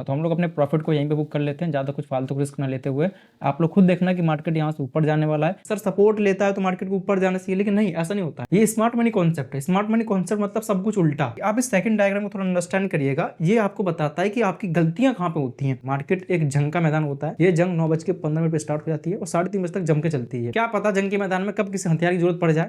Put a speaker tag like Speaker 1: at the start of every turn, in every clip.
Speaker 1: तो हम लोग अपने प्रॉफिट को यहीं पे बुक कर लेते हैं, ज़्यादा कुछ फालतू रिस्क ना लेते हुए। आप लोग खुद देखना कि मार्केट यहाँ से ऊपर जाने वाला है। सर सपोर्ट लेता है तो मार्केट को ऊपर जाना चाहिए, लेकिन नहीं, ऐसा नहीं होता। ये स्मार्ट मनी कॉन्सेप्ट है। स्मार्ट मनी कॉन्सेप्ट मतलब सब कुछ उल्टा। आप इस सेकंड डायग्राम को थोड़ा अंडरस्टैंड करिएगा। ये आपको बताता है कि आपकी गलतियां कहाँ पे होती हैं। मार्केट एक जंग का मैदान होता है। ये जंग 9:15 पे स्टार्ट हो जाती है और 3:30 बजे तक जम के चलती है। क्या पता जंग के मैदान में कब किसी हथियार की जरूरत पड़ जाए।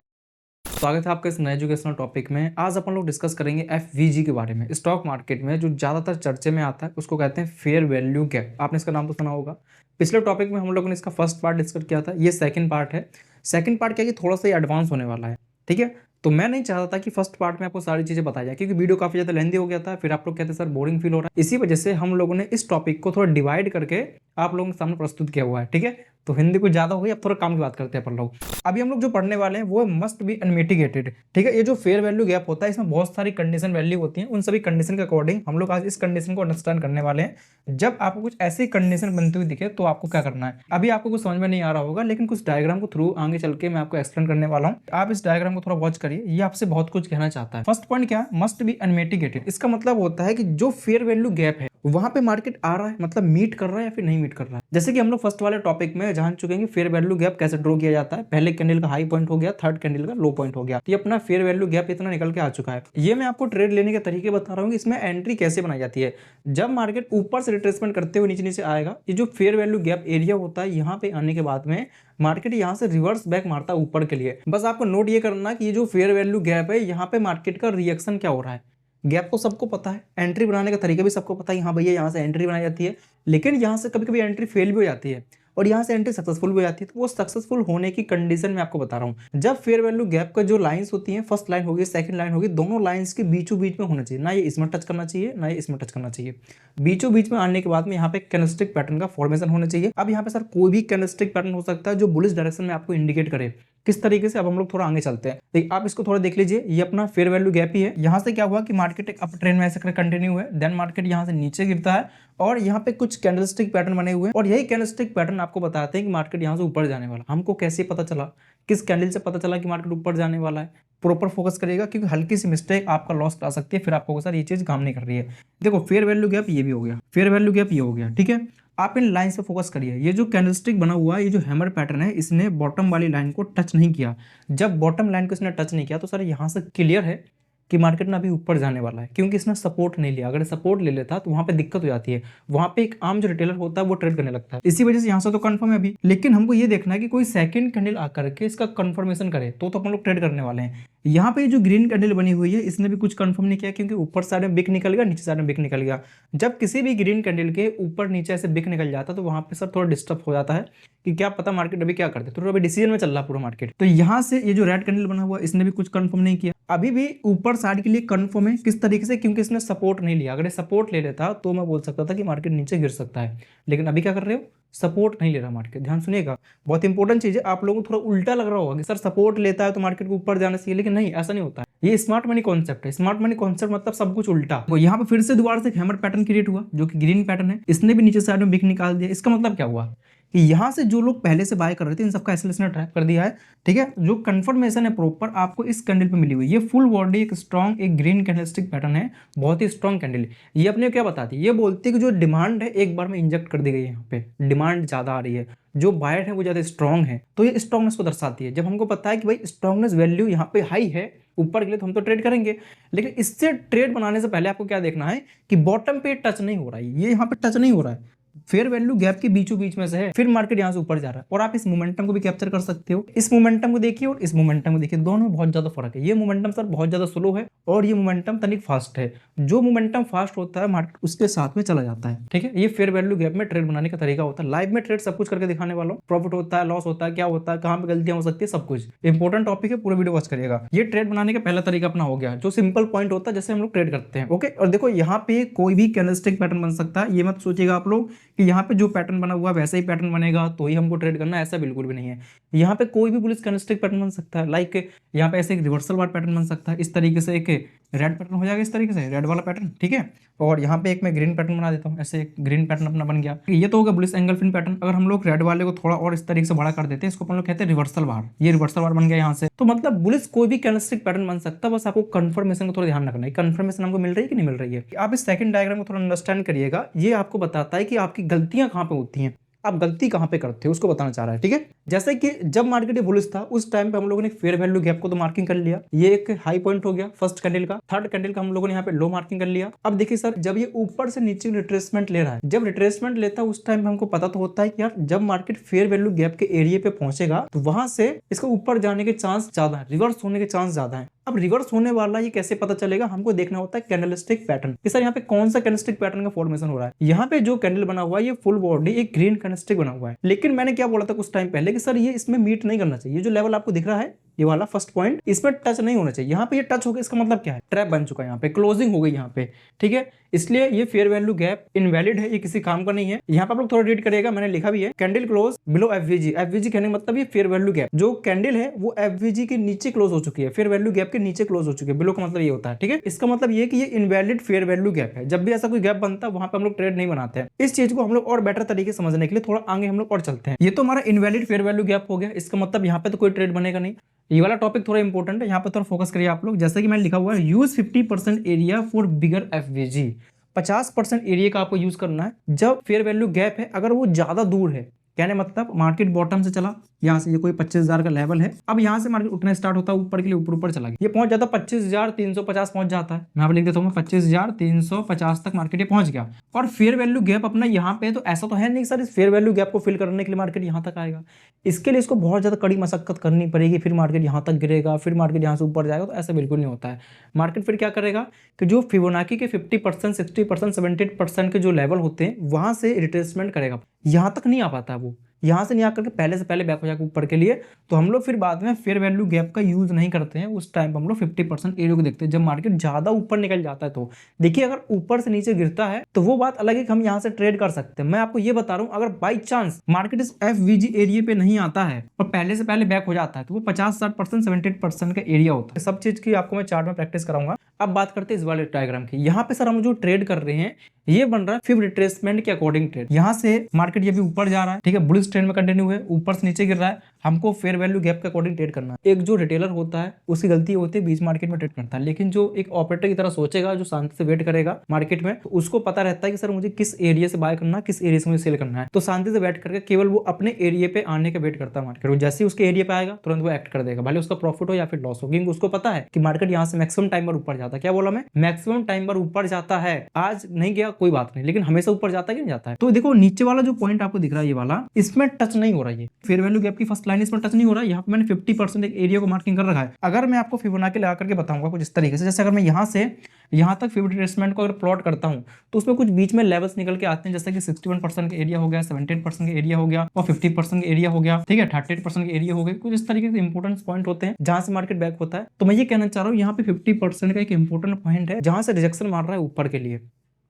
Speaker 1: स्वागत है आपका इस नए एजुकेशनल टॉपिक में। आज अपन लोग डिस्कस करेंगे एफवीजी के बारे में। स्टॉक मार्केट में जो ज्यादातर चर्चे में आता है उसको कहते हैं फेयर वैल्यू गैप। आपने इसका नाम तो सुना होगा। पिछले टॉपिक में हम लोगों ने इसका फर्स्ट पार्ट डिस्कस किया था, ये सेकंड पार्ट है। सेकंड पार्ट क्या है कि थोड़ा सा एडवांस होने वाला है, ठीक है। तो मैं नहीं चाहता था कि फर्स्ट पार्ट में आपको सारी चीजें बताई जाए, क्योंकि वीडियो काफी ज्यादा लेंदी हो गया था। फिर आप लोग कहते सर बोरिंग फील हो रहा है। इसी वजह से हम लोगों ने इस टॉपिक को थोड़ा डिवाइड करके आप लोगों के सामने प्रस्तुत किया हुआ है, ठीक है। तो हिंदी कुछ ज्यादा हो गई, अब थोड़ा काम की बात करते हैं अपन लोग। अभी हम लोग जो पढ़ने वाले हैं वो मस्ट बी अनमिटिगेटेड, ठीक है। ये जो फेयर वैल्यू गैप होता है इसमें बहुत सारी कंडीशन वैल्यू होती हैं। उन सभी कंडीशन के अकॉर्डिंग हम लोग आज इस कंडीशन को अंडरस्टैंड करने वाले हैं। जब आपको कुछ ऐसी कंडीशन बनती हुई दिखे तो आपको क्या करना है। अभी आपको कुछ समझ में नहीं आ रहा होगा, लेकिन कुछ डायग्राम को थ्रू आगे चल के मैं आपको एक्सप्लेन करने वाला हूँ। आप इस डायग्राम को थोड़ा वॉच करिए, ये आपसे बहुत कुछ कहना चाहता है। फर्स्ट पॉइंट क्या है, मस्ट बी अनमिटिगेटेड। इसका मतलब होता है कि जो फेयर वैल्यू गैप है वहां पे मार्केट आ रहा है, मतलब मीट कर रहा है या फिर नहीं मीट कर रहा है। जैसे कि हम लोग फर्स्ट वाले टॉपिक में जान चुके हैं कि फेयर वैल्यू गैप कैसे ड्रॉ किया जाता है। पहले कैंडल का हाई पॉइंट हो गया, थर्ड कैंडल का लो पॉइंट हो गया, तो ये अपना फेयर वैल्यू गैप इतना निकल के आ चुका है। ये मैं आपको ट्रेड लेने के तरीके बता रहा हूँ कि इसमें एंट्री कैसे बनाई जाती है। जब मार्केट ऊपर से रिट्रेसमेंट करते हुए नीचे नीचे आएगा, ये जो फेयर वैल्यू गैप एरिया होता है, यहाँ पे आने के बाद में मार्केट यहाँ से रिवर्स बैक मारता है ऊपर के लिए। बस आपको नोट ये करना कि ये जो फेयर वैल्यू गैप है, यहाँ पे मार्केट का रिएक्शन क्या हो रहा है। गैप तो सबको पता है, एंट्री बनाने का तरीका भी सबको पता है। यहाँ भैया यहाँ से एंट्री बनाई जाती है, लेकिन यहाँ से कभी कभी एंट्री फेल भी हो जाती है और यहाँ से एंट्री सक्सेसफुल भी हो जाती है। तो वो सक्सेसफुल होने की कंडीशन में आपको बता रहा हूँ। जब फेयर वैल्यू गैप का जो लाइंस होती हैं, फर्स्ट लाइन होगी सेकंड लाइन होगी, दोनों लाइंस के बीचों बीच में होना चाहिए। ना ये इसमें टच करना चाहिए, ना ये इसमें टच करना चाहिए। बीचों बीच में आने के बाद में यहाँ पे कैंडलस्टिक पैटर्न का फॉर्मेशन होना चाहिए। अब यहाँ पे सर कोई भी कैंडलस्टिक पैटर्न हो सकता है जो बुलिश डायरेक्शन में आपको इंडिकेट करे। किस तरीके से, अब हम लोग थोड़ा आगे चलते हैं। देखिए आप इसको थोड़ा देख लीजिए, ये अपना फेयर वैल्यू गैप ही है। यहाँ से क्या हुआ कि मार्केट एक अप ट्रेंड में ऐसे कंटिन्यू है, देन मार्केट यहाँ से नीचे गिरता है और यहाँ पे कुछ कैंडलस्टिक पैटर्न बने हुए हैं और यही कैंडलस्टिक पैटर्न आपको बताते हैं कि मार्केट यहाँ से ऊपर जाने वाला। हमको कैसे पता चला, किस कैंडल से पता चला कि मार्केट ऊपर जाने वाला है। प्रॉपर फोकस करिएगा, क्योंकि हल्की सी मिस्टेक आपका लॉस ला सकती है। फिर आपको सर ये चीज काम नहीं कर रही है। देखो फेयर वैल्यू गैप ये भी हो गया, फेयर वैल्यू गैप ये हो गया, ठीक है। आप इन लाइंस पे फोकस करिए। ये जो कैंडलस्टिक बना हुआ है, ये जो हैमर पैटर्न है, इसने बॉटम वाली लाइन को टच नहीं किया। जब बॉटम लाइन को इसने टच नहीं किया तो सर यहाँ से क्लियर है कि मार्केट ना अभी ऊपर जाने वाला है, क्योंकि इसने सपोर्ट नहीं लिया। अगर सपोर्ट ले लेता तो वहां पे दिक्कत हो जाती है। वहां पे एक आम जो रिटेलर होता है वो ट्रेड करने लगता है। इसी वजह से यहाँ से तो कंफर्म है अभी, लेकिन हमको ये देखना है कि कोई सेकंड कैंडल आकर के इसका कंफर्मेशन करे तो अपन लोग ट्रेड करने वाले हैं। यहाँ पे जो ग्रीन कैंडल बनी हुई है, इसने भी कुछ कंफर्म नहीं किया, क्योंकि ऊपर साइड में बिक निकल गया, नीचे साइड में बिक निकल गया। जब किसी भी ग्रीन कैंडल के ऊपर नीचे ऐसे बिक निकल जाता है तो वहां पे सर थोड़ा डिस्टर्ब हो जाता है कि क्या पता मार्केट अभी क्या करते, तो अभी डिसीजन में चल रहा पूरा मार्केट। तो यहाँ से ये जो रेड कैंडल बना हुआ इसने भी कुछ कंफर्म नहीं किया, अभी भी ऊपर साइड के लिए कंफर्म है। किस तरीके से, क्योंकि इसने सपोर्ट नहीं लिया। अगर सपोर्ट ले लेता तो मैं बोल सकता था कि मार्केट नीचे गिर सकता है, लेकिन अभी क्या कर रहे हो, सपोर्ट नहीं ले रहा मार्केट। ध्यान सुनिएगा, बहुत इंपॉर्टेंट चीज है। आप लोगों को थोड़ा उल्टा लग रहा होगा कि सर सपोर्ट लेता है तो मार्केट को ऊपर जाना चाहिए, लेकिन नहीं, ऐसा नहीं होता है। ये स्मार्ट मनी कॉन्सेप्ट है। स्मार्ट मनी कॉन्सेप्ट मतलब सब कुछ उल्टा। तो यहाँ पे फिर से दोबारा से हैमर पैटर्न क्रिएट हुआ, जो कि ग्रीन पैटर्न है, इसने भी नीचे साइड में बिक निकाल दिया। इसका मतलब क्या हुआ कि यहाँ से जो लोग पहले से बाय कर रहे थे इन सबका एसएलएस ने ट्रैप कर दिया है, ठीक है। जो कंफर्मेशन है प्रॉपर आपको इस कैंडल पे मिली हुई, ये फुल बॉडी एक स्ट्रॉन्ग एक ग्रीन कैंडलस्टिक पैटर्न है, बहुत ही स्ट्रॉन्ग कैंडल। ये अपने क्या बताती है, ये बोलती है कि जो डिमांड है एक बार में इंजेक्ट कर दी गई है। यहाँ पे डिमांड ज्यादा आ रही है, जो बायर है वो ज्यादा स्ट्रॉन्ग है, तो ये स्ट्रॉन्गनेस को दर्शाती है। जब हमको पता है कि भाई स्ट्रॉन्गनेस वैल्यू यहाँ पे हाई है ऊपर के लिए, तो हम तो ट्रेड करेंगे। लेकिन इससे ट्रेड बनाने से पहले आपको क्या देखना है कि बॉटम पे टच नहीं हो रहा है, ये यहाँ पे टच नहीं हो रहा है, फेयर वैल्यू गैप के बीचों बीच में से है, फिर मार्केट यहाँ से ऊपर जा रहा है। और आप इस मोमेंटम को भी कैप्चर कर सकते हो। इस मोमेंटम को देखिए और इस मोमेंटम को देखिए, दोनों में बहुत ज्यादा फर्क है। ये मोमेंटम सर बहुत ज्यादा स्लो है और ये मोमेंटम तनिक फास्ट है। जो मोमेंटम फास्ट होता है मार्केट उसके साथ में चला जाता है, ठीक है। ये फेयर वैल्यू गैप में ट्रेड बनाने का तरीका होता है। लाइव में ट्रेड सब कुछ करके दिखाने वाला हूं। प्रॉफिट होता है, लॉस होता है, क्या होता है, कहां पे गलतियां हो सकती है, सब कुछ इंपॉर्टेंट टॉपिक है, पूरा वीडियो वॉच करिएगा। ये ट्रेड बनाने का पहला तरीका अपना हो गया, जो सिंपल पॉइंट होता है जैसे हम लोग ट्रेड करते हैं, ओके। और देखो यहाँ पे कोई भी कैंडलस्टिक पैटर्न बन सकता है। ये मत सोचिएगा आप लोग कि यहाँ पे जो पैटर्न बना हुआ वैसा ही पैटर्न बनेगा तो ही हमको ट्रेड करना है, ऐसा बिल्कुल भी नहीं है। यहाँ पे कोई भी बुलिश कैंडलस्टिक पैटर्न बन सकता है। लाइक यहाँ पे ऐसे एक रिवर्सल बार पैटर्न बन सकता है, इस तरीके से एक रेड पैटर्न हो जाएगा इस तरीके से, रेड वाला पैटर्न, ठीक है। और यहाँ पे एक मैं ग्रीन पैटर्न बना देता हूँ, ऐसे एक ग्रीन पैटर्न अपना बन गया। ये तो होगा बुलिश एंगलफिन पैटर्न। अगर हम लोग रेड वाले को थोड़ा और इस तरीके से बड़ा कर देते हैं, इसको अपन लोग कहते हैं रिवर्सल बार। ये रिवर्सल बार बन गया यहाँ से। तो मतलब बुलिश कोई भी कैंडलस्टिक पैटर्न बन सकता है, बस आपको कंफर्मेशन को थोड़ा ध्यान रखना है। कंफर्मेशन हमको मिल रही है कि नहीं मिल रही है। आप इस सेकंड डायग्राम को थोड़ा अंडरस्टैंड करिएगा। ये आपको बताता है कि आपकी गलतियां कहाँ पे होती हैं, आप गलती कहां पे करते हो उसको बताना चाह रहा है, ठीक है। जैसे कि जब मार्केट बुलिश था उस टाइम पे हम लोगों ने फेयर वैल्यू गैप को तो मार्किंग कर लिया, ये एक हाई पॉइंट हो गया फर्स्ट कैंडल का। थर्ड कैंडल का हम लोगों ने यहाँ पे लो मार्किंग कर लिया। अब देखिए सर, जब ये ऊपर से नीचे रिट्रेसमेंट ले रहा है, जब रिट्रेसमेंट लेता है उस टाइम पे हमको पता तो होता है कि यार जब मार्केट फेयर वैल्यू गैप के एरिया पे पहुंचेगा तो वहां से इसको ऊपर जाने के चांस ज्यादा है, रिवर्स होने के चांस ज्यादा है। अब रिवर्स होने वाला ये कैसे पता चलेगा, हमको देखना होता है कैंडलस्टिक पैटर्न कि सर यहाँ पे कौन सा कैंडलस्टिक पैटर्न का फॉर्मेशन हो रहा है। यहाँ पे जो कैंडल बना हुआ है ये फुल बॉडी एक ग्रीन कैंडलस्टिक बना हुआ है। लेकिन मैंने क्या बोला था कुछ टाइम पहले कि सर ये इसमें मीट नहीं करना चाहिए। जो लेवल आपको दिख रहा है ये वाला फर्स्ट पॉइंट, इसमें टच नहीं होना चाहिए। यहाँ पे ये टच हो गया, इसका मतलब क्या है, ट्रैप बन चुका है, यहाँ पे क्लोजिंग हो गई यहाँ पे, ठीक है। इसलिए ये फेयर वैल्यू गैप इनवैलिड है, ये किसी काम का नहीं है। यहाँ पे आप लोग थोड़ा रीड करिएगा, मैंने लिखा भी है candle close below FVG. FVG कहने का मतलब ये फेयर वैल्यू गैप, जो कैंडल है वो एफवीजी के नीचे क्लोज हो चुकी है, फेयर वैल्यू गैप के नीचे क्लोज हो चुकी है। बिलो का मतलब ये होता है, ठीक है। इसका मतलब ये कि ये इनवैलिड फेयर वैल्यू गैप है। जब भी ऐसा कोई गैप बनता है वहां पे हम लोग ट्रेड नहीं बनाते हैं। इस चीज को हम लोग और बेटर तरीके से समझने के लिए थोड़ा आगे हम लोग और चलते हैं। ये तो हमारा इनवैलिड फेयर वैल्यू गैप हो गया, इसका मतलब यहाँ पे तो कोई ट्रेड बनेगा नहीं। ये वाला टॉपिक थोड़ा इंपॉर्टेंट है, यहाँ पे थोड़ा फोकस करिए आप लोग। जैसे कि मैंने लिखा हुआ है use 50% area for bigger FVG. 50% area का आपको यूज करना है जब फेयर वैल्यू गैप है, अगर वो ज्यादा दूर है। कहने मतलब मार्केट बॉटम से चला, यहाँ से ये कोई 25,000 का लेवल है। अब यहाँ से मार्केट उठना स्टार्ट होता है ऊपर के लिए, ऊपर ऊपर चला गया, ये पहुंच जाता है 25,350 पहुंच जाता है। मैं यहाँ पे लिख देता हूँ 25,350 तक मार्केट ये पहुंच गया। और फेयर वैल्यू गैप अपना यहाँ पे, तो ऐसा तो है नहीं सर इस फेयर वैल्यू गैप को फिल करने के लिए मार्केट यहाँ तक आएगा। इसके लिए इसको बहुत ज्यादा कड़ी मशक्कत करनी पड़ेगी, फिर मार्केट यहाँ तक गिरेगा, फिर मार्केट यहाँ से ऊपर जाएगा। तो ऐसा बिल्कुल नहीं होता है। मार्केट फिर क्या करेगा कि जो फिबोनाची के 50%, 60%, 70% के जो लेवल होते हैं वहां से रिट्रेसमेंट करेगा। यहाँ तक नहीं आ पाता वो, यहाँ से नहीं आकर के पहले से पहले बैक हो जाएगा ऊपर के लिए। तो हम लोग फिर बाद में फेयर वैल्यू गैप का यूज नहीं करते हैं। उस टाइम पर हम लोग 50% एरिया को देखते हैं जब मार्केट ज्यादा ऊपर निकल जाता है। तो देखिए अगर ऊपर से नीचे गिरता है तो वो बात अलग है कि हम यहाँ से ट्रेड कर सकते हैं। मैं आपको ये बता रहा हूँ, अगर बाई चांस मार्केट इस एफवीजी एरिया पे नहीं आता है और पहले से पहले बैक हो जाता है तो वो 50-60%, 70% का एरिया होता है। सब चीज की आपको मैं चार्ट में प्रैक्टिस कराऊंगा। अब बात करते हैं इस वाले डायग्राम की। यहाँ पे सर हम जो ट्रेड कर रहे हैं ये बन रहा है फिब रिट्रेसमेंट के अकॉर्डिंग ट्रेड। यहाँ से मार्केट ये भी ऊपर जा रहा है, ठीक है, बुलिश ट्रेंड में कंटिन्यू है, ऊपर से नीचे गिर रहा है। हमको फेयर वैल्यू गैप के अकॉर्डिंग ट्रेड करना है। एक जो रिटेलर होता है उसकी गलती होती है बीच मार्केट में ट्रेड करता है, लेकिन जो एक ऑपरेटर की तरह सोचेगा, जो शांति से वेट करेगा मार्केट में, तो उसको पता रहता है कि सर मुझे किस एरिया से बाय करना है, किस एरिया से मुझे सेल करना है। तो शांति से वेट करके केवल वो अपने एरिया पे आने का वेट करता है मार्केट। वो जैसे ही उसके एरिया पे आएगा तुरंत वो एक्ट कर देगा, भले उसका प्रॉफिट हो या फिर लॉस हो, क्योंकि उसको पता है कि मार्केट यहाँ से मैक्सिमम टाइम पर ऊपर जाता है। क्या बोला मैं, मैक्सिमम टाइम पर ऊपर जाता है। आज नहीं गया कोई बात नहीं, लेकिन हमेशा ऊपर जाता है कि नहीं जाता है। तो देखो नीचे वाला जो पॉइंट आपको दिख रहा है ये वाला, इसमें टच नहीं हो रहा है। फेयर वैल्यू गैप की फर्स्ट लाइन इसमें टच नहीं हो रहा है। यहाँ पे मैंने 50% एक एरिया को मार्किंग कर रखा है। अगर मैं आपको फिबोनाची लगा करके बताऊंगा कुछ इस तरीके से, जैसे अगर मैं यहाँ से यहाँ तक फिब रिट्रेसमेंट को अगर प्लॉट करता हूँ तो उसमें कुछ बीच में लेवल्स निकल के आते हैं, जैसे कि 61% का एरिया हो गया, 17% का एरिया हो गया और 50% का एरिया हो गया, ठीक है, 38% का एरिया हो गया। कुछ इस तरीके से इंपोर्टेंट पॉइंट होते हैं जहां से मार्केट बैक होता है। तो मैं ये कहना चाह रहा हूँ यहाँ पे 50% का एक इंपोर्टेंट पॉइंट है जहां से रिजेक्शन मार रहा है ऊपर के लिए।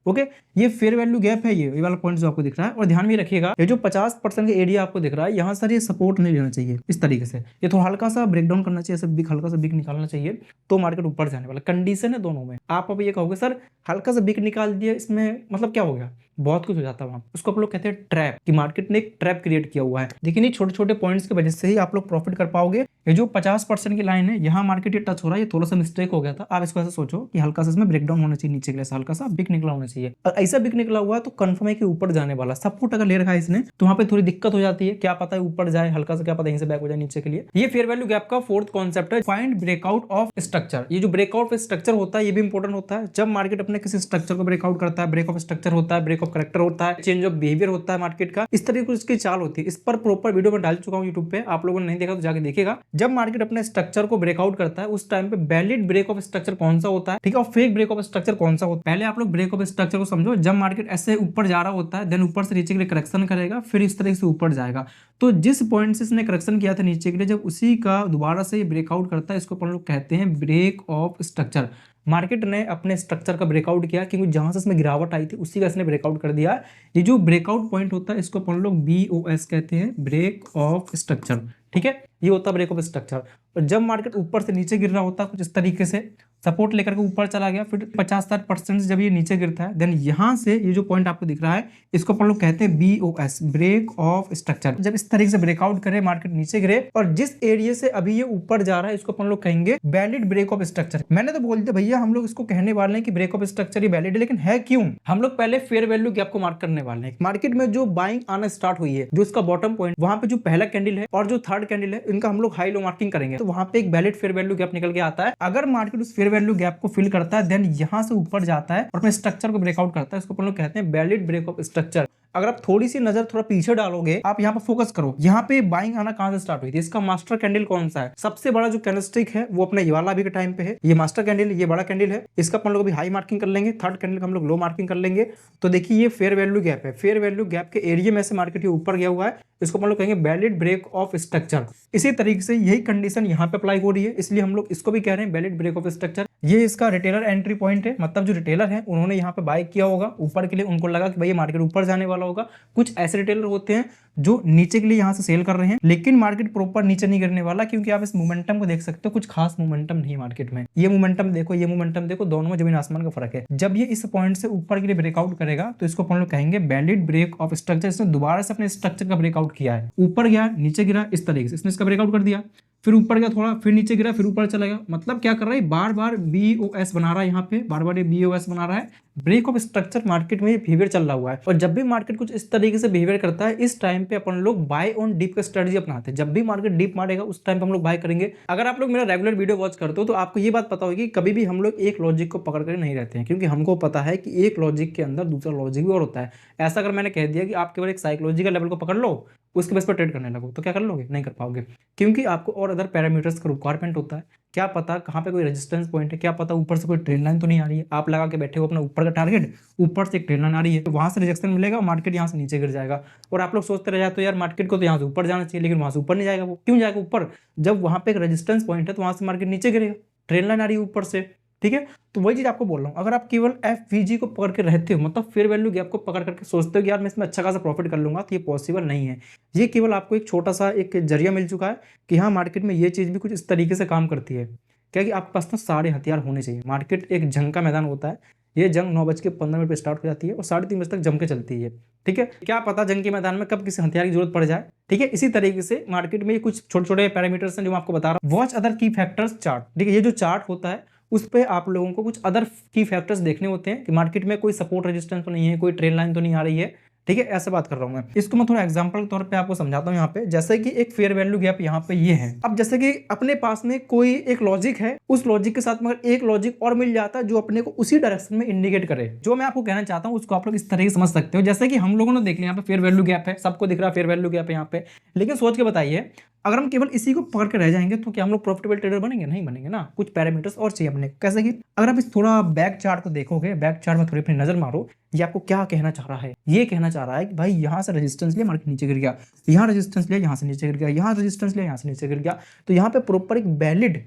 Speaker 1: ओके, ये फेयर वैल्यू गैप है, ये वाला पॉइंट जो आपको दिख रहा है। और ध्यान में रखिएगा ये जो 50% का एरिया आपको दिख रहा है यहाँ सर ये सपोर्ट नहीं लेना चाहिए इस तरीके से। ये थोड़ा हल्का सा ब्रेक डाउन करना चाहिए, ऐसे बिग हल्का सा बिग निकालना चाहिए तो मार्केट ऊपर जाने वाला कंडीशन है दोनों में। आप अब ये कहोगे सर हल्का सा बिग निकाल दिया, इसमें मतलब क्या हो गया, बहुत कुछ हो जाता है वहां। उसको आप लोग कहते हैं ट्रैप, कि मार्केट ने एक ट्रैप क्रिएट किया हुआ है। लेकिन ये छोटे छोटे पॉइंट्स की वजह से ही आप लोग प्रॉफिट कर पाओगे। ये जो 50% की लाइन है यहाँ मार्केट ये टच हो रहा है, ये थोड़ा सा मिस्टेक हो गया था। आप इसको ऐसा सोचो कि हल्का सा इसमें ब्रेकडाउन होना चाहिए नीचे के लिए, हल्का सा बिग निकला होना चाहिए। और ऐसा बिग निकला हुआ है तो कंफर्म है कि ऊपर जाने वाला। सपोर्ट अगर ले रखा है इसने तो वहां पे थोड़ी दिक्कत हो जाती है, क्या पता है ऊपर जाए हल्का सा, क्या पता यहीं से बैक हो जाए नीचे के लिए। ये फेयर वैल्यू गैप का फोर्थ कॉन्सेप्ट है, फाइंड ब्रेकआउट ऑफ स्ट्रक्चर। ये जो ब्रेकआउट ऑफ स्ट्रक्चर होता है ये भी इंपॉर्टेंट होता है। जब मार्केट अपने किसी स्ट्रक्चर को ब्रेकआउट करता है, ब्रेक ऑफ स्ट्रक्चर होता है, ब्रेक ऑफ करेक्टर होता है, चेंज ऑफ बिहेवियर होता है मार्केट का, इस तरीके की इसकी चाल होती है। इस पर प्रॉपर वीडियो में डाल चुका हूं यूट्यूब पे, आप लोगों ने नहीं देखा तो जाके देखिएगा। जब मार्केट अपने स्ट्रक्चर को ब्रेकआउट करता है उस टाइम पे वैलिड ब्रेक ऑफ स्ट्रक्चर कौन सा होता है, ठीक है, और फेक ब्रेक ऑफ स्ट्रक्चर कौन सा होता है। पहले आप लोग ब्रेक ऑफ स्ट्रक्चर को समझो। जब मार्केट ऐसे ऊपर जा रहा होता है, देन ऊपर से नीचे के लिए करेक्शन करेगा, फिर इस तरह से ऊपर जाएगा। तो जिस पॉइंट से इसने करेक्शन किया था नीचे के लिए, जब उसी का दोबारा से ब्रेकआउट करता है, इसको अपन लोग कहते हैं ब्रेक ऑफ स्ट्रक्चर। मार्केट ने अपने स्ट्रक्चर का ब्रेकआउट किया, क्योंकि जहां से इसमें गिरावट आई थी उसी का इसने ब्रेकआउट कर दिया। ये जो ब्रेकआउट पॉइंट होता है इसको अपन लोग BOS कहते हैं, ब्रेक ऑफ स्ट्रक्चर, ठीक है, ये होता है ब्रेक ऑफ स्ट्रक्चर। और जब मार्केट ऊपर से नीचे गिर रहा होता है कुछ इस तरीके से, सपोर्ट लेकर के ऊपर चला गया, फिर 50-60% जब ये नीचे गिरता है, देन यहाँ से ये जो पॉइंट आपको दिख रहा है इसको अपन लोग कहते हैं BOS, ब्रेक ऑफ स्ट्रक्चर। जब इस तरीके से ब्रेकआउट करे, मार्केट नीचे गिरे और जिस एरिया से अभी ये ऊपर जा रहा है इसको अपन लोग कहेंगे वैलिड ब्रेक ऑफ स्ट्रक्चर। मैंने तो बोल दिया भैया हम लोग इसको कहने वाले हैं कि ब्रेक ऑफ स्ट्रक्चर ही वैलिड है, लेकिन है क्यों? हम लोग पहले फेयर वैल्यू गैप को मार्क करने वाले हैं। मार्केट में जो बाइंग आना स्टार्ट हुई है, जो इसका बॉटम पॉइंट, वहां पे जो पहला कैंडल है और जो थर्ड कैंडल है, इनका हम लोग हाई लो मार्किंग करेंगे, तो वहां पे एक वैलिड फेयर वैल्यू गैप निकल के आता है। अगर मार्केट उस फेयर वैल्यू गैप को फिल करता है, देन यहां से ऊपर जाता है और अपने स्ट्रक्चर को ब्रेकआउट करता है, इसको अपन लोग कहते हैं वैलिड ब्रेक ऑफ स्ट्रक्चर। अगर आप थोड़ी सी नजर थोड़ा पीछे डालोगे, आप यहाँ पर फोकस करो, यहाँ पे बाइंग आना कहां से स्टार्ट हुई थी, इसका मास्टर कैंडल कौन सा है? सबसे बड़ा जो कैंडलस्टिक है वो अपने ये वाला अभी के टाइम पे है, ये मास्टर कैंडल, ये बड़ा कैंडल है, इसका अपन लोग अभी हाई मार्किंग कर लेंगे, थर्ड कैंडल का हम लोग लो मार्किंग कर लेंगे। तो देखिए ये फेयर वैल्यू गैप है, फेयर वैल्यू गैप के एरिया में से मार्केट ऊपर गया हुआ है, इसको हम लोग कहेंगे वैलिड ब्रेक ऑफ स्ट्रक्चर। इसी तरीके से यही कंडीशन यहाँ पे अप्लाई हो रही है, इसलिए हम लोग इसको भी कह रहे हैं वैलिड ब्रेक ऑफ स्ट्रक्चर। ये इसका रिटेलर एंट्री पॉइंट है, मतलब जो रिटेलर है उन्होंने यहाँ पे बाय किया होगा ऊपर के लिए, उनको लगा कि भाई मार्केट ऊपर जाने वाला होगा। कुछ ऐसे रिटेलर होते हैं जो नीचे के लिए यहाँ से सेल कर रहे हैं, लेकिन मार्केट प्रॉपर नीचे नहीं गिरने वाला, क्योंकि आप इस मोमेंटम को देख सकते हो, कुछ खास मोमेंटम नहीं मार्केट में। ये मोमेंटम देखो, ये मोमेंटम देखो, दोनों में जमीन आसमान का फर्क है। जब ये इस पॉइंट से ऊपर के लिए ब्रेकआउट करेगा तो इसको अपन लोग कहेंगे वैलिड ब्रेक ऑफ स्ट्रक्चर। इसने दोबारा से अपने स्ट्रक्चर का ब्रेकआउट किया है, ऊपर गया नीचे गिरा, इस तरीके से इसने इसका ब्रेकआउट कर दिया, फिर ऊपर गया थोड़ा, फिर नीचे गिरा, फिर ऊपर चला गया। मतलब क्या कर रहा है, बार बार BOS बना रहा है, यहाँ पे बार बार ये BOS बना रहा है, ब्रेक ऑफ स्ट्रक्चर मार्केट में बिहेवियर चल रहा हुआ है। और जब भी मार्केट कुछ इस तरीके से बिहेवियर करता है, इस टाइम पे अपन लोग बाय ऑन डीप का स्ट्रेटजी अपनाते हैं। जब भी मार्केट डीप मारेगा उस टाइम पे हम लोग बाय करेंगे। अगर आप लोग मेरा रेगुलर वीडियो वॉच करते हो तो आपको ये बात पता होगी, कभी भी हम लोग एक लॉजिक को पकड़ कर नहीं रहते हैं, क्योंकि हमको पता है कि एक लॉजिक के अंदर दूसरा लॉजिक भी और होता है। ऐसा अगर मैंने कह दिया कि आप केवल एक साइकोलॉजिकल लेवल को पकड़ लो, उसके बेस पर ट्रेड करने लगो, तो क्या कर लोगे? नहीं कर पाओगे, क्योंकि आपको और अदर पैरामीटर्स का रिक्वायरमेंट होता है। क्या पता कहाँ पे कोई रेजिस्टेंस पॉइंट है, क्या पता ऊपर से कोई ट्रेंड लाइन तो नहीं आ रही है, आप लगा के बैठे हो अपना ऊपर का टारगेट, ऊपर से एक ट्रेंड लाइन आ रही है, तो वहां से रिजेक्शन मिलेगा और मार्केट यहाँ से नीचे गिर जाएगा। और आप लोग सोचते रह जाते हो यार मार्केट को तो यहाँ से ऊपर जाना चाहिए, लेकिन वहां से ऊपर नहीं जाएगा। वो क्यों जाएगा ऊपर? जब वहां पे एक रेजिस्टेंस पॉइंट है तो वहां से मार्केट नीचे गिरेगा, ट्रेंड लाइन आ रही है ऊपर से, ठीक है। तो वही चीज आपको बोल रहा हूँ, अगर आप केवल FVG को पकड़ के रहते हो, मतलब फेयर वैल्यू गैप को पकड़ करके सोचते हो कि यार मैं इसमें अच्छा खासा प्रॉफिट कर लूंगा, तो ये पॉसिबल नहीं है। ये केवल आपको एक छोटा सा एक जरिया मिल चुका है कि हाँ मार्केट में ये चीज भी कुछ इस तरीके से काम करती है, क्या कि आपके पास ना सारे हथियार होने चाहिए। मार्केट एक जंग का मैदान होता है, ये जंग 9:15 पे स्टार्ट हो जाती है और 3:30 बजे तक जम के चलती है, ठीक है। क्या पता जंग के मैदान में कब किसी हथियार की जरूरत पड़ जाए, ठीक है। इसी तरीके से मार्केट में कुछ छोटे छोटे पैरामीटर्स हैं जो मैं आपको बता रहा हूँ। वॉच अदर की फैक्टर्स चार्ट, ठीक है। ये जो चार्ट होता है उस पर आप लोगों को कुछ अदर की फैक्टर्स देखने होते हैं कि मार्केट में कोई सपोर्ट रेजिस्टेंस तो नहीं है, कोई ट्रेंड लाइन तो नहीं आ रही है, ठीक है। ऐसे बात कर रहा हूं मैं। इसको मैं थोड़ा एग्जांपल के तौर पे आपको समझाता हूं। यहाँ पे जैसे कि एक फेयर वैल्यू गैप यहाँ पे ये है। अब जैसे कि अपने पास में कोई एक लॉजिक है, उस लॉजिक के साथ मगर एक लॉजिक और मिल जाता है जो अपने को उसी डायरेक्शन में इंडिकेट करे। जो मैं आपको कहना चाहता हूँ उसको आप लोग इस तरह से समझ सकते हो। जैसे कि हम लोगों ने देख लिया यहाँ पे फेयर वैल्यू गैप है, सबको दिख रहा है फेयर वैल्यू गैप है यहाँ पे, लेकिन सोच के बताइए अगर हम केवल इसी को पकड़ के रह जाएंगे तो क्या हम लोग प्रॉफिटेबल ट्रेडर बनेंगे? नहीं बनेंगे ना। कुछ पैरामीटर्स और चाहिए अपने। कैसे कि अगर आप इस थोड़ा बैक चार्ट को देखोगे, बैक चार्ट में थोड़ी अपनी नजर मारो, ये आपको क्या कहना चाह रहा है? ये कहना चाह रहा है कि भाई यहाँ से रेजिस्टेंस लिया, मार्केट नीचे गिर गया, यहाँ रेजिस्टेंस लिया, यहाँ से नीचे गिर गया, यहाँ रेजिस्टेंस लिया, यहाँ से नीचे गिर गया। तो यहाँ पे प्रॉपर एक वैलिड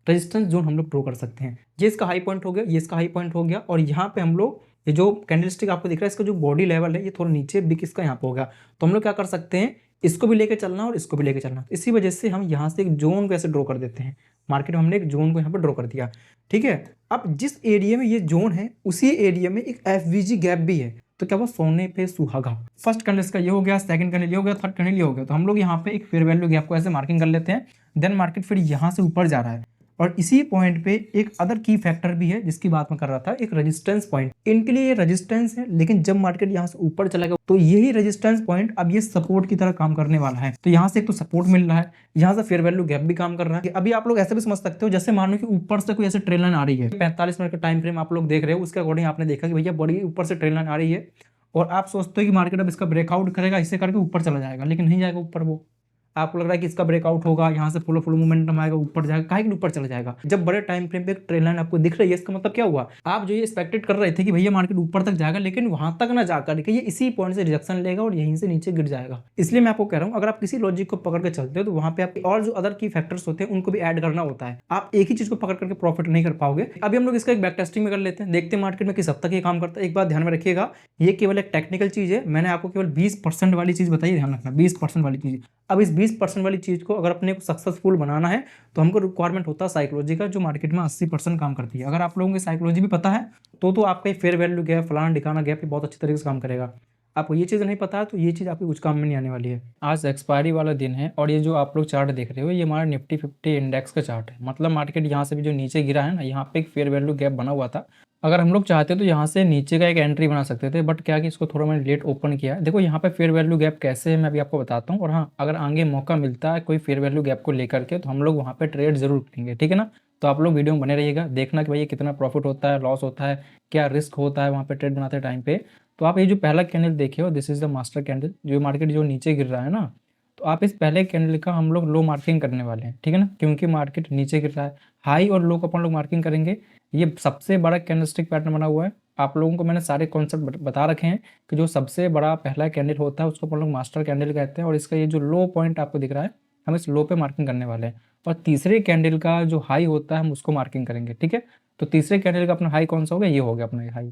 Speaker 1: रेजिस्टेंस जोन हम लोग ड्रॉ कर सकते हैं। ये इसका हाई पॉइंट हो गया, ये इसका हाई पॉइंट हो गया, और यहाँ पे हम लोग ये जो कैंडलस्टिक आपको दिख रहा है इसका जो बॉडी लेवल है ये थोड़ा नीचे बिक इसका यहाँ पे होगा। तो हम लोग क्या कर सकते हैं, इसको भी लेके चलना और इसको भी लेके चलना। इसी वजह से हम यहाँ से एक जोन को ऐसे ड्रॉ कर देते हैं। मार्केट में हमने एक जोन को यहाँ पे ड्रॉ कर दिया, ठीक है। अब जिस एरिया में ये जोन है उसी एरिया में एक FVG गैप भी है। तो क्या वो सोने पे सुहागा। फर्स्ट कैंडल का ये हो गया, सेकंड कैंडल ये हो गया, थर्ड कैंडल ये हो गया। तो हम लोग यहाँ पे एक फेयर वैल्यू गैप को ऐसे मार्किंग कर लेते हैं। देन मार्केट फिर यहाँ से ऊपर जा रहा है और इसी पॉइंट पे एक अदर की फैक्टर भी है जिसकी बात मैं कर रहा था, एक रेजिस्टेंस पॉइंट। इनके लिए ये रेजिस्टेंस है, लेकिन जब मार्केट यहाँ से ऊपर चलेगा तो यही रेजिस्टेंस पॉइंट अब ये सपोर्ट की तरह काम करने वाला है। तो यहाँ से एक तो सपोर्ट मिल रहा है, यहाँ से फेयर वैल्यू गैप भी काम कर रहा है। अभी आप लोग ऐसे भी समझ सकते हो जैसे मानो कि ऊपर से कोई ऐसे ट्रेन लाइन आ रही है, 45 मिनट का टाइम फ्रेम आप लोग देख रहे हो, उसके अकॉर्डिंग आपने देखा कि भैया बड़ी ऊपर से ट्रेन लाइन आ रही है और आप सोचते हो कि मार्केट अब इसका ब्रेकआउट करेगा, इसे करके ऊपर चला जाएगा, लेकिन नहीं जाएगा ऊपर। वो आपको लग रहा है कि इसका ब्रेकआउट होगा, यहाँ से फुल मोमेंटम आएगा, ऊपर जाएगा, काहे कि ऊपर चला जाएगा। जब बड़े टाइम फ्रेम पे एक ट्रेन लाइन आपको दिख रही है, इसका मतलब क्या हुआ, आप जो ये एक्सपेक्टेड कर रहे थे कि भैया मार्केट ऊपर तक जाएगा, लेकिन वहां तक ना जाकर ये इसी पॉइंट से रिजेक्शन लेगा और यहीं से नीचे गिर जाएगा। इसलिए मैं आपको कह रहा हूँ अगर आप किसी लॉजिक को पकड़ के चलते हो तो वहां पे आप और जो अदर की फैक्टर्स होते हैं उनको भी ऐड करना होता है। आप एक ही चीज को पकड़ करके प्रॉफिट नहीं कर पाओगे। अभी हम लोग इसका एक बैक टेस्टिंग में कर लेते हैं, देखते हैं मार्केट में किस हद तक ये काम करता है। एक बात ध्यान में रखिएगा, ये केवल एक टेक्निकल चीज है, मैंने आपको केवल 20% वाली चीज बताई, ध्यान रखना 20% वाली चीज। अब इस 20% वाली चीज़ को अगर अपने को सक्सेसफुल बनाना है तो हमको रिक्वायरमेंट होता है साइकोलॉजी का, जो मार्केट में 80% काम करती है। अगर आप लोगों को साइकोलॉजी भी पता है तो आपका फेयर वैल्यू गैप, फलाना ढिकाना गैप बहुत अच्छी तरीके से काम करेगा। आपको ये चीज़ नहीं पता है तो ये चीज़ आपकी कुछ काम में नहीं आने वाली है। आज एक्सपायरी वाला दिन है और ये जो आप लोग चार्ट देख रहे हो ये हमारा निफ्टी 50 इंडेक्स का चार्ट है। मतलब मार्केट यहाँ से भी जो नीचे गिरा है ना, यहाँ पे एक फेयर वैल्यू गैप बना हुआ था। अगर हम लोग चाहते तो यहाँ से नीचे का एक एंट्री बना सकते थे, बट क्या कि इसको थोड़ा मैंने लेट ओपन किया है। देखो यहाँ पे फेयर वैल्यू गैप कैसे है मैं अभी आपको बताता हूँ। और हाँ, अगर आगे मौका मिलता है कोई फेयर वैल्यू गैप को लेकर के तो हम लोग वहाँ पे ट्रेड जरूर करेंगे, ठीक है ना। तो आप लोग वीडियो में बने रहिएगा, देखना कि भाई कितना प्रॉफिट होता है, लॉस होता है, क्या रिस्क होता है वहाँ पे ट्रेड बनाते टाइम पे। तो आप ये जो पहला कैंडल देखे हो, this is the master candle, जो मार्केट जो नीचे गिर रहा है ना, तो आप इस पहले कैंडल का हम लोग लो मार्किंग करने वाले हैं, ठीक है ना, क्योंकि मार्केट नीचे गिर रहा है। हाई और लो को अपन लोग मार्किंग करेंगे। ये सबसे बड़ा कैंडलस्टिक पैटर्न बना हुआ है। आप लोगों को मैंने सारे कॉन्सेप्ट बता रखे हैं कि जो सबसे बड़ा पहला कैंडल होता है उसको अपन लोग मास्टर कैंडल कहते हैं। और इसका ये जो लो पॉइंट आपको दिख रहा है, हम इस लो पे मार्किंग करने वाले हैं। और तीसरे कैंडल का जो हाई होता है हम उसको मार्किंग करेंगे, ठीक है। तो तीसरे कैंडल का अपना हाई कौन सा हो गया, ये हो गया अपना हाई,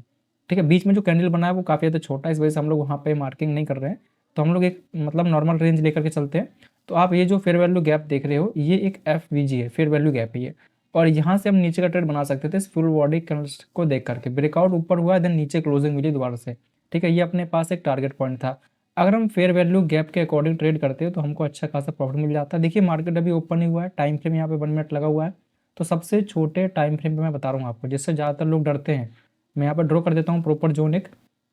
Speaker 1: ठीक है। बीच में जो कैंडल बना है वो काफ़ी ज़्यादा छोटा है, इस वजह से हम लोग वहाँ पे मार्किंग नहीं कर रहे हैं। तो हम लोग एक मतलब नॉर्मल रेंज लेकर के चलते हैं। तो आप ये जो फेयर वैल्यू गैप देख रहे हो ये एक FVG है, फेयर वैल्यू गैप है ये। और यहाँ से हम नीचे का ट्रेड बना सकते थे इस फुल बॉडी कैंडलस्टिक को देख करके। ब्रेकआउट ऊपर हुआ है, देन नीचे क्लोजिंग मिली दोबारा से, ठीक है। ये अपने पास एक टारगेट पॉइंट था। अगर हम फेयर वैल्यू गैप के अकॉर्डिंग ट्रेड करते हैं तो हमको अच्छा खासा प्रॉफिट मिल जाता है। देखिए मार्केट अभी ओपन ही हुआ है, टाइम फ्रेम यहाँ पे 1 मिनट लगा हुआ है। तो सबसे छोटे टाइम फ्रेम पे मैं बता रहा हूँ आपको, जिससे ज़्यादातर लोग डरते हैं। मैं यहाँ पर ड्रॉ कर देता हूँ प्रॉपर जोन एक,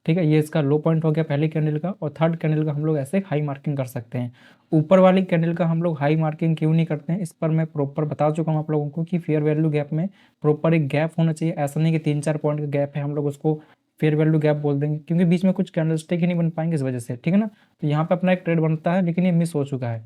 Speaker 1: ठीक है। ये इसका लो पॉइंट हो गया पहले कैंडल का, और थर्ड कैंडल का हम लोग ऐसे हाई मार्किंग कर सकते हैं। ऊपर वाली कैंडल का हम लोग हाई मार्किंग क्यों नहीं करते हैं, इस पर मैं प्रॉपर बता चुका हूँ आप लोगों को कि फेयर वैल्यू गैप में प्रॉपर एक गैप होना चाहिए। ऐसा नहीं कि 3-4 पॉइंट का गैप है हम लोग उसको फेयर वैल्यू गैप बोल देंगे, क्योंकि बीच में कुछ कैंडलस्टिक ही नहीं बन पाएंगे इस वजह से, ठीक है ना। तो यहाँ पे अपना एक ट्रेड बनता है, लेकिन ये मिस हो चुका है।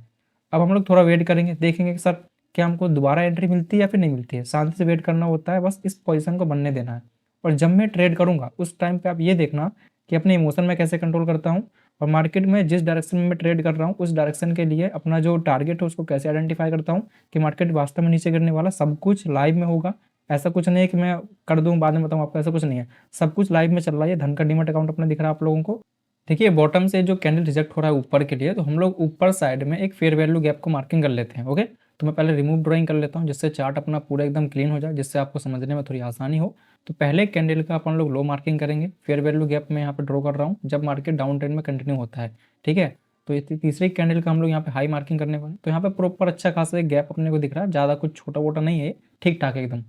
Speaker 1: अब हम लोग थोड़ा वेट करेंगे, देखेंगे कि सर क्या हमको दोबारा एंट्री मिलती है या फिर नहीं मिलती है। शांति से वेट करना होता है, बस इस पोजीशन को बनने देना है। और जब मैं ट्रेड करूँगा उस टाइम पे आप ये देखना कि अपने इमोशन में कैसे कंट्रोल करता हूँ, और मार्केट में जिस डायरेक्शन में मैं ट्रेड कर रहा हूँ उस डायरेक्शन के लिए अपना जो टारगेट है उसको कैसे आइडेंटिफाई करता हूँ कि मार्केट वास्तव में नीचे गिरने वाला। सब कुछ लाइव में होगा, ऐसा कुछ नहीं है कि मैं कर दूँ बाद में बताऊँ आपको, ऐसा कुछ नहीं है। सब कुछ लाइव में चल रहा है। धन का डीमैट अकाउंट अपना दिख रहा है आप लोगों को। देखिए बॉटम से जो कैंडल रिजेक्ट हो रहा है ऊपर के लिए, तो हम लोग ऊपर साइड में एक फेयर वैल्यू गैप को मार्किंग कर लेते हैं, ओके। तो मैं पहले रिमूव ड्राइंग कर लेता हूँ जिससे चार्ट अपना पूरा एकदम क्लीन हो जाए, जिससे आपको समझने में थोड़ी आसानी हो। तो पहले कैंडल का अपन लोग लो मार्किंग करेंगे, फेयर वैल्यू गैप में यहाँ पे ड्रॉ कर रहा हूँ जब मार्केट डाउन ट्रेंड में कंटिन्यू होता है, ठीक है। तो ये तीसरे कैंडल का हम लोग यहाँ पे हाई मार्किंग करने वाले। तो यहाँ पे प्रॉपर अच्छा खासा एक गैप अपने को दिख रहा है, ज़्यादा कुछ छोटा वोटा नहीं है, ठीक ठाक है एकदम।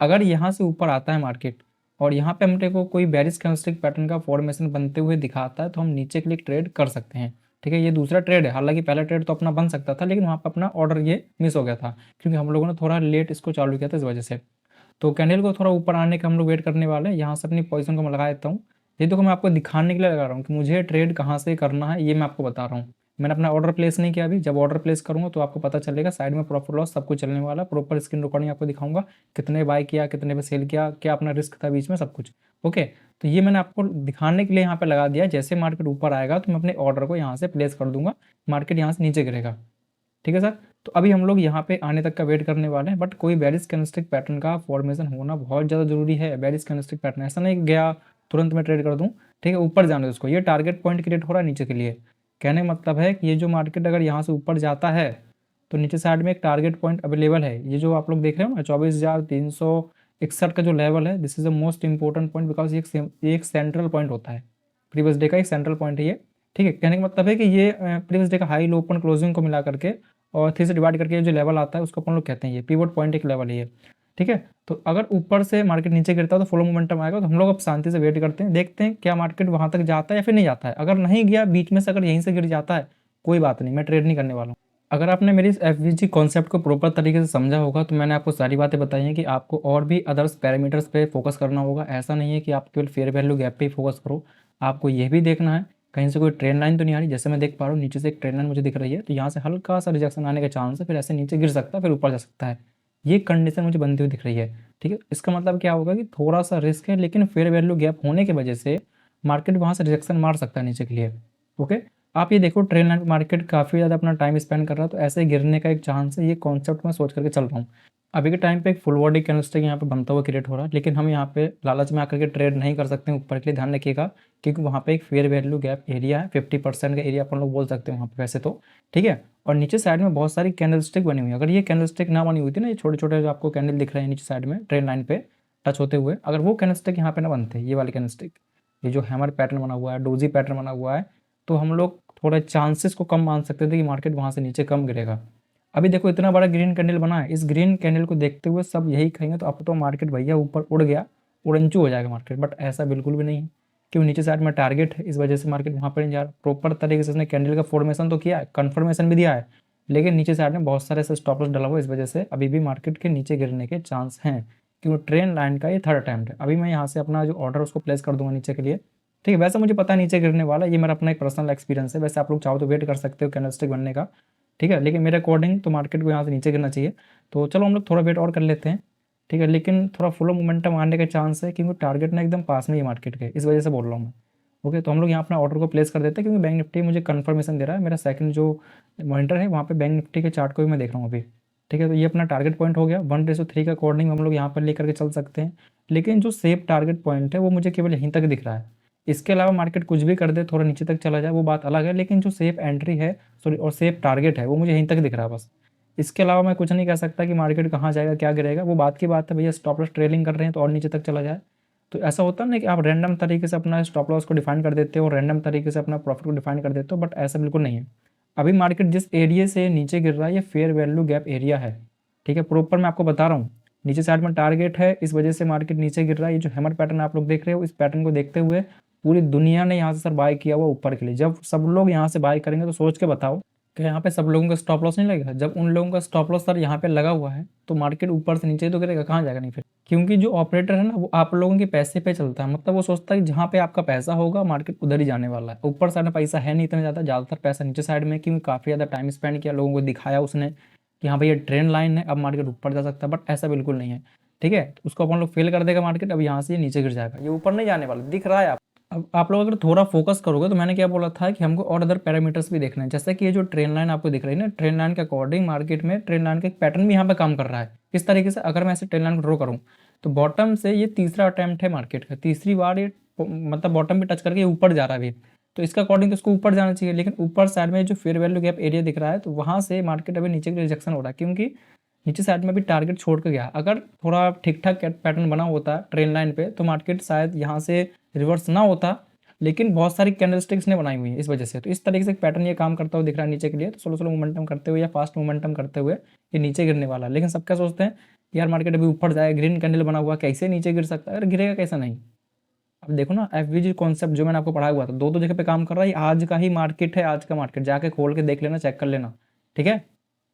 Speaker 1: अगर यहाँ से ऊपर आता है मार्केट और यहाँ पे हमने को कोई बेरिश कैंडलस्टिक पैटर्न का फॉर्मेशन बनते हुए दिखाता है तो हम नीचे के लिए ट्रेड कर सकते हैं, ठीक है। ये दूसरा ट्रेड है, हालांकि पहला ट्रेड तो अपना बन सकता था लेकिन वहाँ पर अपना ऑर्डर ये मिस हो गया था क्योंकि हम लोगों ने थोड़ा लेट इसको चालू किया था इस वजह से। तो कैंडल को थोड़ा ऊपर आने का हम लोग वेट करने वाले हैं। यहाँ से अपनी पोजीशन को मैं लगा देता हूँ। ये देखो मैं आपको दिखाने के लिए लगा रहा हूँ कि मुझे ट्रेड कहाँ से करना है, ये मैं आपको बता रहा हूँ। मैंने अपना ऑर्डर प्लेस नहीं किया अभी, जब ऑर्डर प्लेस करूँगा तो आपको पता चलेगा। साइड में प्रॉफिट लॉस सब कुछ चलने वाला, प्रॉपर स्क्रीन रिकॉर्डिंग आपको दिखाऊंगा, कितने बाय किया, कितने पे सेल किया, क्या अपना रिस्क था बीच में, सब कुछ, ओके। तो ये मैंने आपको दिखाने के लिए यहाँ पे लगा दिया। जैसे मार्केट ऊपर आएगा तो मैं अपने ऑर्डर को यहाँ से प्लेस कर दूंगा, मार्केट यहाँ से नीचे गिरेगा, ठीक है सर। तो अभी हम लोग यहाँ पे आने तक का वेट करने वाले हैं, बट कोई बेरिश कैंडलस्टिक पैटर्न का फॉर्मेशन होना बहुत ज़्यादा जरूरी है। बेरिश कैंडलस्टिक पैटर्न ऐसा नहीं गया तुरंत मैं ट्रेड कर दूँ, ठीक है, ऊपर जाने दो उसको। ये टारगेट पॉइंट क्रिएट हो रहा है नीचे के लिए, कहने का मतलब है कि ये जो मार्केट अगर यहाँ से ऊपर जाता है तो नीचे साइड में एक टारगेट पॉइंट अवेलेबल है। ये जो आप लोग देख रहे हो ना 24,361 का जो लेवल है, this is the most important point because ये एक सेंट्रल पॉइंट होता है, प्रीवियस डे का एक सेंट्रल पॉइंट है ये, ठीक है। कहने का मतलब है कि ये प्रीवियस डे का हाई लो ओपन क्लोजिंग को मिला करके और 3 से डिवाइड करके जो लेवल आता है उसको अपन लोग कहते हैं ये पिवट पॉइंट एक लेवल है ये, ठीक है। तो अगर ऊपर से मार्केट नीचे गिरता है तो फॉलो मोमेंटम आएगा। तो हम लोग अब शांति से वेट करते हैं, देखते हैं क्या मार्केट वहां तक जाता है या फिर नहीं जाता है। अगर नहीं गया बीच में से, अगर यहीं से गिर जाता है कोई बात नहीं, मैं ट्रेड नहीं करने वाला हूँ। अगर आपने मेरी इस FVG कॉन्सेप्ट को प्रॉपर तरीके से समझा होगा तो मैंने आपको सारी बातें बताई हैं कि आपको और भी अदर्स पैरामीटर्स पे फोकस करना होगा। ऐसा नहीं है कि आप केवल फेयर वैल्यू गैप पे ही फोकस करो, आपको ये भी देखना है कहीं से कोई ट्रेंड लाइन तो नहीं आ रही। जैसे मैं देख पा रहा हूँ नीचे से एक ट्रेंड लाइन मुझे दिख रही है, तो यहाँ से हल्का सा रिजेक्शन आने का चांस है, फिर ऐसे नीचे गिर सकता है, फिर ऊपर जा सकता है। ये कंडीशन मुझे बनती हुई दिख रही है, ठीक है। इसका मतलब क्या होगा कि थोड़ा सा रिस्क है, लेकिन फेयर वैल्यू गैप होने की वजह से मार्केट वहाँ से रिजेक्शन मार सकता है नीचे के लिए, ओके। आप ये देखो ट्रेंड लाइन मार्केट काफ़ी ज़्यादा अपना टाइम स्पेंड कर रहा है, तो ऐसे गिरने का एक चांस है। ये कॉन्सेप्ट मैं सोच करके चल रहा हूँ। अभी के टाइम पे एक फुल बॉडी कैंडलस्टिक यहाँ पे बनता हुआ क्रिएट हो रहा है, लेकिन हम यहाँ पे लालच में आकर के ट्रेड नहीं कर सकते हैं ऊपर के लिए, ध्यान रखिएगा, क्योंकि वहाँ पे एक फेयर वैल्यू गैप एरिया है, 50% का एरिया अपन लोग बोल सकते हैं वहाँ पे वैसे तो, ठीक है। और नीचे साइड में बहुत सारी कैंडल स्टिक बनी हुई है। अगर ये कैंडल स्टिक ना बनी हुई थी ना, ये छोटे छोटे जो आपको कैंडल दिख रहे हैं नीचे साइड में ट्रेन लाइन पे टच होते हुए, अगर वो कैंडल स्टिक यहाँ पे ना बनते, ये वाले कैंडल स्टिक, ये जो हैमर पैटर्न बना हुआ है, डोजी पैटर्न बना हुआ है, तो हम लोग थोड़े चांसेस को कम मान सकते थे कि मार्केट वहाँ से नीचे कम गिरेगा। अभी देखो इतना बड़ा ग्रीन कैंडल बना है, इस ग्रीन कैंडल को देखते हुए सब यही कहेंगे तो अब तो मार्केट भैया ऊपर उड़ गया, उड़ंचू हो जाएगा मार्केट, बट ऐसा बिल्कुल भी नहीं है। क्यों, नीचे साइड में टारगेट है, इस वजह से मार्केट वहाँ पर नहीं जा रहा। प्रॉपर तरीके से इसने कैंडल का फॉर्मेशन तो किया है, कन्फर्मेशन भी दिया है, लेकिन नीचे साइड में बहुत सारे ऐसे स्टॉप लॉस डला हुआ है, इस वजह से अभी भी मार्केट के नीचे गिरने के चांस हैं। क्योंकि ट्रेन लाइन का ये थर्ड अटैम्प्ट है। अभी मैं यहाँ से अपना जो ऑर्डर उसको प्लेस कर दूंगा नीचे के लिए, ठीक है। वैसे मुझे पता है नीचे गिरने वाला, ये मेरा अपना एक पर्सनल एक्सपीरियंस है। वैसे आप लोग चाहो तो वेट कर सकते हो कैंडलस्टिक बनने का, ठीक है, लेकिन मेरे अकॉर्डिंग तो मार्केट को यहाँ से नीचे गिरना चाहिए। तो चलो हम लोग थोड़ा वेट और कर लेते हैं, ठीक है, लेकिन थोड़ा फुल मोमेंटम आने के चांस है, क्योंकि टारगेट ना एकदम पास में ही मार्केट के, इस वजह से बोल रहा हूँ मैं। ओके, तो हम लोग यहाँ अपना ऑर्डर को प्लेस कर देते हैं, क्योंकि बैंक निफ्टी मुझे कन्फर्मेशन दे रहा है। मेरा सेकंड जो मॉनिटर है वहाँ पे बैंक निफ्टी के चार्ट को भी मैं देख रहा हूँ अभी, ठीक है। तो ये अपना टारगेट पॉइंट हो गया, 1:3 के अकॉर्डिंग हम लोग यहाँ पर लेकर के चल सकते हैं। लेकिन जो सेफ टारगेट पॉइंट है वो मुझे केवल यहीं तक दिख रहा है। इसके अलावा मार्केट कुछ भी कर दे, थोड़ा नीचे तक चला जाए, वो बात अलग है, लेकिन जो सेफ एंट्री है सॉरी और सेफ टारगेट है वो मुझे यहीं तक दिख रहा है बस। इसके अलावा मैं कुछ नहीं कह सकता कि मार्केट कहाँ जाएगा, क्या गिरेगा, वो बात की बात है। भैया स्टॉप लॉस ट्रेलिंग कर रहे हैं तो और नीचे तक चला जाए, तो ऐसा होता है ना कि आप रैंडम तरीके से अपना स्टॉप लॉस को डिफाइन कर देते हो, रैंडम तरीके से अपना प्रॉफिट को डिफाइन कर देते हो, बट ऐसा बिल्कुल नहीं है। अभी मार्केट जिस एरिया से नीचे गिर रहा है ये फेयर वैल्यू गैप एरिया है, ठीक है। प्रॉपर मैं आपको बता रहा हूँ, नीचे साइड में टारगेट है, इस वजह से मार्केट नीचे गिर रहा है। ये जो हैमर पैटर्न आप लोग देख रहे हो, इस पैटर्न को देखते हुए पूरी दुनिया ने यहाँ से सर बाय किया हुआ ऊपर के लिए। जब सब लोग यहाँ से बाय करेंगे तो सोच के बताओ कि यहाँ पे सब लोगों का स्टॉप लॉस नहीं लगेगा। जब उन लोगों का स्टॉप लॉस सर यहाँ पे लगा हुआ है तो मार्केट ऊपर से नीचे तो गिरेगा, कहाँ जाएगा नहीं फिर। क्योंकि जो ऑपरेटर है ना वो आप लोगों के पैसे पे चलता है, मतलब वो सोचता है कि जहाँ पे आपका पैसा होगा मार्केट उधर ही जाने वाला है। ऊपर साइड में पैसा है नहीं इतना ज़्यादा, ज़्यादातर पैसा नीचे साइड में, क्योंकि काफ़ी ज़्यादा टाइम स्पेंड किया, लोगों को दिखाया उसने कि हाँ भाई ये ट्रेंड लाइन है, अब मार्केट ऊपर जा सकता है, बट ऐसा बिल्कुल नहीं है, ठीक है। तो उसको अपन लोग फेल कर देगा मार्केट, अब यहाँ से ये नीचे गिर जाएगा, ये ऊपर नहीं जाने वाला, दिख रहा है आप। अब आप लोग अगर थोड़ा फोकस करोगे तो मैंने क्या बोला था कि हमको और अदर पैरामीटर्स भी देखना है। जैसे कि ये जो ट्रेन लाइन आपको दिख रही है ना, ट्रेन लाइन के अकॉर्डिंग मार्केट में ट्रेन लाइन का एक पैटर्न भी यहाँ पे काम कर रहा है। इस तरीके से अगर मैं ऐसे ट्रेन लाइन को ड्रॉ करूँ तो बॉटम से ये तीसरा अटैम्प्ट है मार्केट का, तीसरी बार ये मतलब बॉटम पे टच करके ऊपर जा रहा है अभी। तो इसका अकॉर्डिंग तो इसको ऊपर जाना चाहिए, लेकिन ऊपर साइड में जो फेयर वैल्यू गैप एरिया दिख रहा है तो वहाँ से मार्केट अभी नीचे की रिजेक्शन हो रहा है, क्योंकि नीचे साइड में भी टारगेट छोड़ के गया। अगर थोड़ा ठीक ठाक पैटर्न बना होता ट्रेन लाइन पे तो मार्केट शायद यहाँ से रिवर्स ना होता, लेकिन बहुत सारी कैंडलस्टिक्स ने बनाई हुई है इस वजह से। तो इस तरीके से पैटर्न ये काम करता हुआ दिख रहा है नीचे के लिए। तो स्लो स्लो मोमेंटम करते हुए या फास्ट मोमेंटम करते हुए ये नीचे गिरने वाला है। लेकिन सब क्या सोचते हैं यार मार्केट अभी ऊपर जाए, ग्रीन कैंडल बना हुआ, कैसे नीचे गिर सकता है, अगर गिरेगा कैसा नहीं। अब देखो ना एफवीजी कॉन्सेप्ट जो मैंने आपको पढ़ाया हुआ था, दो जगह पे काम कर रहा है। आज का ही मार्केट है, आज का मार्केट जाके खोल के देख लेना, चेक कर लेना, ठीक है।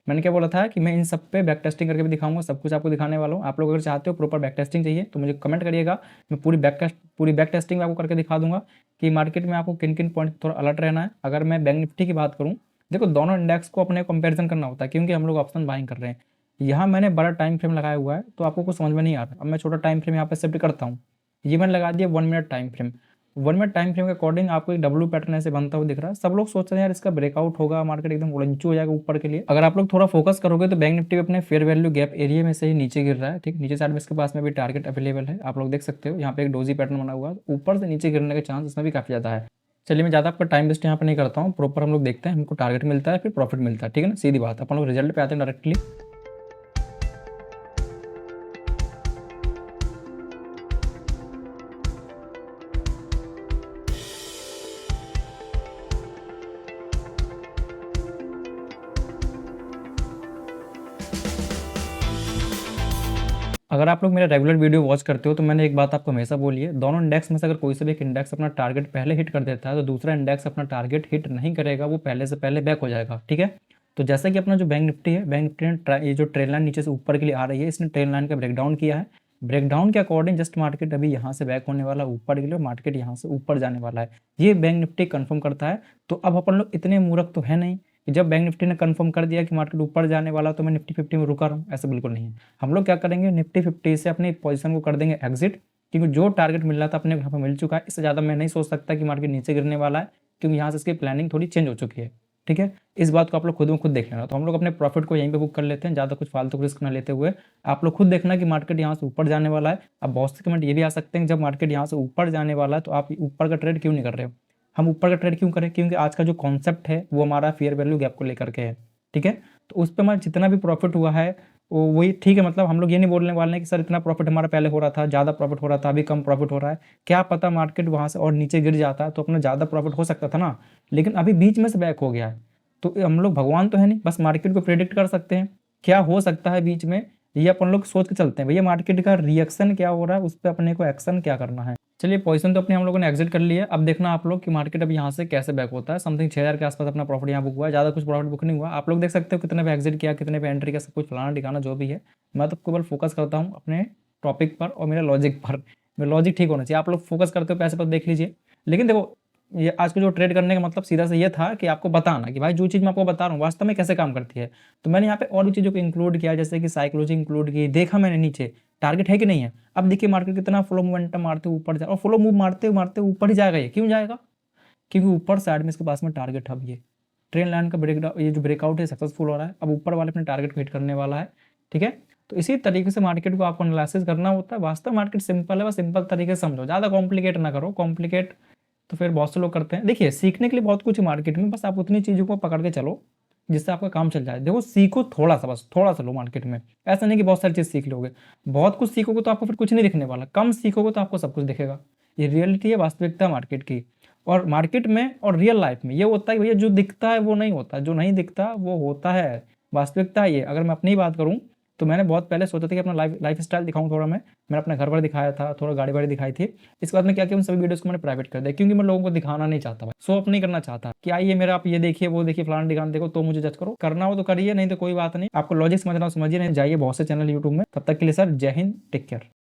Speaker 1: मैंने क्या बोला था कि मैं इन सब पे बैक टेस्टिंग करके भी दिखाऊंगा, सब कुछ आपको दिखाने वाला हूँ। आप लोग अगर चाहते हो प्रॉपर बैक टेस्टिंग चाहिए तो मुझे कमेंट करिएगा, मैं पूरी बैक टेस्टिंग आपको करके दिखा दूंगा कि मार्केट में आपको किन किन पॉइंट थोड़ा अलर्ट रहना है। अगर मैं बैंक निफ्टी की बात करूँ, देखो दोनों इंडेक्स को अपने कंपेरिजन करना होता है, क्योंकि हम लोग ऑप्शन बाइंग कर रहे हैं। यहाँ मैंने बड़ा टाइम फ्रेम लगाया हुआ है तो आपको कुछ समझ में नहीं आ रहा। अब मैं छोटा टाइम फ्रेम यहाँ पे शिफ्ट करता हूँ, ये मैंने लगा दिया 1 minute time frame. 1 minute time frame के अकॉर्डिंग आपको एक डब्ल्यू पैटर्न ऐसे बनता हुआ दिख रहा है। सब लोग सोच रहे हैं यार इसका ब्रेकआउट होगा, मार्केट एकदम उड़ंचू हो जाएगा ऊपर के लिए। अगर आप लोग थोड़ा फोकस करोगे तो बैंक निफ्टी अपने फेयर वैल्यू गैप एरिया में से ही नीचे गिर रहा है, ठीक। नीचे साइड में इसके पास में भी टारगेट अवेलेबल है, आप लोग देख सकते हो। यहाँ पे एक डोजी पैटर्न बना हुआ है, ऊपर से नीचे गिरने के चांस इसमें भी काफ़ी ज़्यादा है। चलिए मैं ज़्यादा आपका टाइम वेस्ट यहाँ पे नहीं करता हूँ, प्रॉपर हम लोग देखते हैं हमको टारगेट मिलता है फिर प्रॉफिट मिलता है, ठीक है ना, सीधी बात। अपन लोग रिजल्ट पे आते हैं डायरेक्टली। अगर आप लोग मेरा रेगुलर वीडियो वॉच करते हो तो मैंने एक बात आपको हमेशा बोली है, दोनों इंडेक्स में से अगर कोई से भी एक इंडेक्स अपना टारगेट पहले हिट कर देता है तो दूसरा इंडेक्स अपना टारगेट हिट नहीं करेगा, वो पहले से पहले बैक हो जाएगा, ठीक है। तो जैसा कि अपना जो बैंक निफ्टी है, बैंक निफ्टी ने ये जो ट्रेन लाइन नीचे से ऊपर के लिए आ रही है, इसने ट्रेन लाइन का ब्रेकडाउन किया है। ब्रेकडाउन के अकॉर्डिंग जस्ट मार्केट अभी यहाँ से बैक होने वाला ऊपर के लिए, मार्केट यहाँ से ऊपर जाने वाला है, ये बैंक निफ्टी कंफर्म करता है। तो अब अपन लोग इतने मूर्ख तो है नहीं कि जब बैंक निफ्टी ने कंफर्म कर दिया कि मार्केट ऊपर जाने वाला तो मैं निफ्टी 50 में रुका रहा हूँ, ऐसा बिल्कुल नहीं है। हम लोग क्या करेंगे, निफ्टी 50 से अपनी पोजीशन को कर देंगे एग्जिट, क्योंकि जो टारगेट मिल रहा था अपने यहाँ पर मिल चुका है। इससे ज़्यादा मैं नहीं सोच सकता कि मार्केट नीचे गिरने वाला है, क्योंकि यहाँ से इसकी प्लानिंग थोड़ी चेंज हो चुकी है, ठीक है। इस बात को आप लोग खुद में खुद देख लेना। तो हम लोग अपने प्रॉफिट को यहीं पे बुक कर लेते हैं, ज़्यादा कुछ फालतू रिस्क न लेते हुए। आप लोग खुद देखना कि मार्केट यहाँ से ऊपर जाने वाला है। अब बहुत से कमेंट ये भी आ सकते हैं जब मार्केट यहाँ से ऊपर जाने वाला है तो आप ऊपर का ट्रेड क्यों नहीं कर रहे हो। हम ऊपर का ट्रेड क्यों करें, क्योंकि आज का जो कॉन्सेप्ट है वो हमारा फेयर वैल्यू गैप को लेकर के है। ठीक है। तो उस पे हमारा जितना भी प्रॉफिट हुआ है वो वही ठीक है, मतलब हम लोग ये नहीं बोलने वाले हैं कि सर इतना प्रॉफिट हमारा पहले हो रहा था, ज़्यादा प्रॉफिट हो रहा था, अभी कम प्रॉफिट हो रहा है। क्या पता मार्केट वहाँ से और नीचे गिर जाता तो अपना ज़्यादा प्रॉफिट हो सकता था ना, लेकिन अभी बीच में से बैक हो गया है। तो हम लोग भगवान तो है नहीं, बस मार्केट को प्रेडिक्ट कर सकते हैं क्या हो सकता है बीच में, ये अपन लोग सोच के चलते हैं भैया मार्केट का रिएक्शन क्या हो रहा है, उस पर अपने को एक्शन क्या करना है। चलिए पोजीशन तो अपने हम लोगों ने एग्जिट कर लिया। अब देखना आप लोग कि मार्केट अब यहाँ से कैसे बैक होता है। समथिंग 6000 के आसपास अपना प्रॉफिट यहाँ बुक हुआ है, ज़्यादा कुछ प्रॉफिट बुक नहीं हुआ। आप लोग देख सकते हो कितने पे एग्जिट किया, कितने पे एंट्री किया, सब कुछ फलाना ठिकाना जो भी है। मैं तो केवल फोकस करता हूँ अपने टॉपिक पर और मेरे लॉजिक पर। मेरा लॉजिक ठीक होना चाहिए। आप लोग फोकस करते हो पैसे पर देख लीजिए। लेकिन देखो ये आज को जो ट्रेड करने का मतलब सीधा से ये था कि आपको बताना कि भाई जो चीज़ मैं आपको बता रहा हूँ वास्तव में कैसे काम करती है। तो मैंने यहाँ पे और भी चीज़ों को इंक्लूड किया, जैसे कि साइकोलॉजी इंक्लूड की, देखा मैंने नीचे टारगेट है कि नहीं है। अब देखिए मार्केट कितना फ्लो मोमेंटम मारते ऊपर जा, और फ्लो मूव मारते मारते ऊपर ही जाएगा। ये क्यों जाएगा? क्योंकि ऊपर साइड में इसके पास में टारगेट है। अब ये ट्रेंड लाइन का ब्रेकडाउन, ये जो ब्रेकआउट है सक्सेसफुल हो रहा है। अब ऊपर वाले अपने टारगेट को हिट करने वाला है, ठीक है। तो इसी तरीके से मार्केट को आपको एनालिसिस करना होता है। वास्तव मार्केट सिंपल है, बस सिंपल तरीके से समझो, ज़्यादा कॉम्प्लिकेट ना करो। कॉम्प्लिकेट तो फिर बहुत से लोग करते हैं। देखिए सीखने के लिए बहुत कुछ है मार्केट में, बस आप उतनी चीज़ों को पकड़ के चलो जिससे आपका काम चल जाए। देखो सीखो थोड़ा सा, बस थोड़ा सा लो मार्केट में। ऐसा नहीं कि बहुत सारी चीज़ सीख लोगे, बहुत कुछ सीखोगे तो आपको फिर कुछ नहीं दिखने वाला। कम सीखोगे तो आपको सब कुछ दिखेगा। ये रियलिटी है, वास्तविकता मार्केट की। और मार्केट में और रियल लाइफ में ये होता है भैया, जो दिखता है वो नहीं होता, जो नहीं दिखता वो होता है। वास्तविकता ये। अगर मैं अपनी ही बात करूँ तो मैंने बहुत पहले सोचा था कि अपना लाइफ स्टाइल दिखाऊं थोड़ा। मैंने अपना घर पर दिखाया था, थोड़ा गाड़ी वाड़ी दिखाई थी। इसके बाद में क्या किया, उन सभी वीडियोस को मैंने प्राइवेट कर दिया, क्योंकि मैं लोगों को दिखाना नहीं चाहता, भाई शो अप नहीं करना चाहता कि आइए मेरा आप ये देखिए वो देखिए फलाना दिखाना देखो तो मुझे जज करो। करना हो तो करिए, नहीं तो कोई बात नहीं। आपको लॉजिक समझना हो समझिए, नहीं जाइए बहुत से चैनल यूट्यूब में। तब तक के लिए सर जय हिंद, टेक केयर।